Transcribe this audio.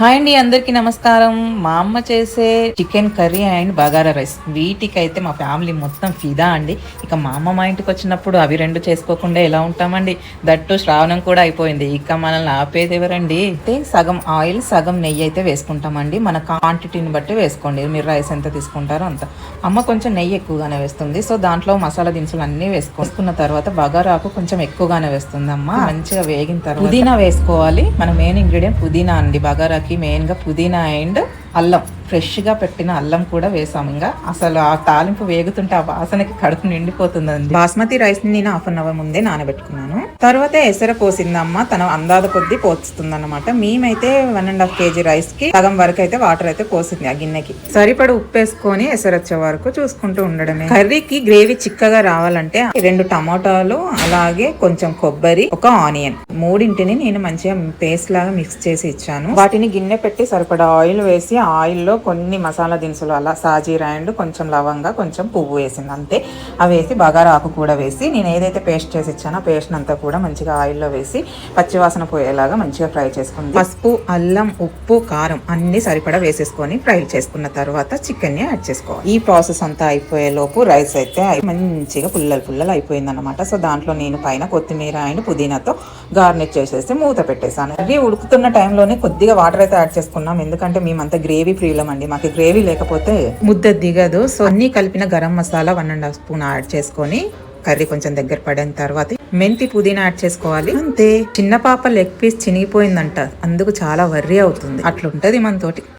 Hi అండి, అందరికీ నమస్కారం. మా అమ్మ చేసే chicken curry and bagara rice వీటికైతే మా ఫ్యామిలీ మొత్తం ఫిదా అండి. ఇక మా అమ్మ మా ఇంటికి వచ్చినప్పుడు అవి రెండు చేసుకోకుండా ఎలా ఉంటామండి. దట్టు శ్రావణం కూడా అయిపోయింది. ఇక మనల్ని ఆపేది ఎవరండి. అయితే సగం ఆయిల్ సగం నెయ్యి అయితే వేసుకుంటామండి. మన క్వాంటిటీని బట్టి వేసుకోండి. మీరు రైస్ ఎంత తీసుకుంటారో అంత. అమ్మ కొంచెం నెయ్యి ఎక్కువగానే వేస్తుంది. సో దాంట్లో మసాలా దినుసులు అన్నీ వేసుకున్న తర్వాత బగారాకు కొంచెం ఎక్కువగానే వేస్తుంది అమ్మ. మంచిగా వేగిన తర్వాత పుదీనా వేసుకోవాలి. మన మెయిన్ ఇంగ్రీడియంట్ పుదీనా అండి. బగారా మెయిన్గా పుదీనా అండ్ అల్లం, ఫ్రెష్గా పెట్టిన అల్లం కూడా వేసాము. ఇంకా అసలు ఆ తాలింపు వేగుతుంటే ఆ వాసనకి కడుపు నిండిపోతుందండి. బాస్మతి రైస్ ని నేను హాఫ్ అన్ అవర్ ముందే నానబెట్టుకున్నాను. తర్వాత ఎసర పోసిందమ్మ, తన అందాద కొద్దీ పోస్తుంది అనమాట. మేమైతే 1.5 kg రైస్ కి సగం వరకు అయితే వాటర్ అయితే పోసింది. ఆ గిన్నెకి సరిపడ ఉప్పు వేసుకొని ఎసరు వచ్చే వరకు చూసుకుంటూ ఉండడమే. కర్రీకి గ్రేవీ చిక్కగా రావాలంటే 2 టమాటాలు, అలాగే కొంచెం కొబ్బరి, ఒక ఆనియన్, మూడింటిని నేను మంచిగా పేస్ట్ లాగా మిక్స్ చేసి ఇచ్చాను. వాటిని గిన్నె పెట్టి సరిపడ ఆయిల్ వేసి ఆయిల్లో కొన్ని మసాలా దినుసులు, అలా సాజీరా అండ్ కొంచెం లవంగా, కొంచెం పువ్వు వేసింది అంతే. అవి వేసి బగారా ఆకు కూడా వేసి నేను ఏదైతే పేస్ట్ చేసి ఇచ్చానో పేస్ట్ అంతా కూడా మంచిగా ఆయిల్లో వేసి పచ్చివాసన పోయేలాగా మంచిగా ఫ్రై చేసుకుంది. పసుపు, అల్లం, ఉప్పు, కారం అన్ని సరిపడా వేసేసుకొని ఫ్రై చేసుకున్న తర్వాత చికెన్ ని యాడ్ చేసుకోవాలి. ఈ ప్రాసెస్ అంతా అయిపోయే లోపు రైస్ అయితే మంచిగా పుల్లలు అయిపోయింది అనమాట. సో దాంట్లో నేను పైన కొత్తిమీర అండ్ పుదీనాతో గార్నిష్ చేసేసి మూత పెట్టేసాను. అది ఉడుకుతున్న టైంలోనే కొద్దిగా వాటర్ అయితే యాడ్ చేసుకున్నాం. ఎందుకంటే మేమంతా గ్రేవీ ఫ్రీలం అండి. మాకు గ్రేవీ లేకపోతే ముద్ద దిగదు. సో అన్ని కలిపిన గరం మసాలా 1.5 స్పూన్ యాడ్ చేసుకొని కర్రీ కొంచెం దగ్గర పడిన తర్వాత మెంతి పుదీనా యాడ్ చేసుకోవాలి. అంతే. చిన్న పాప లెగ్ పీస్ చినిగిపోయిందంట, అందుకు చాలా వర్రీ అవుతుంది. అట్లుంటది మనతోటి.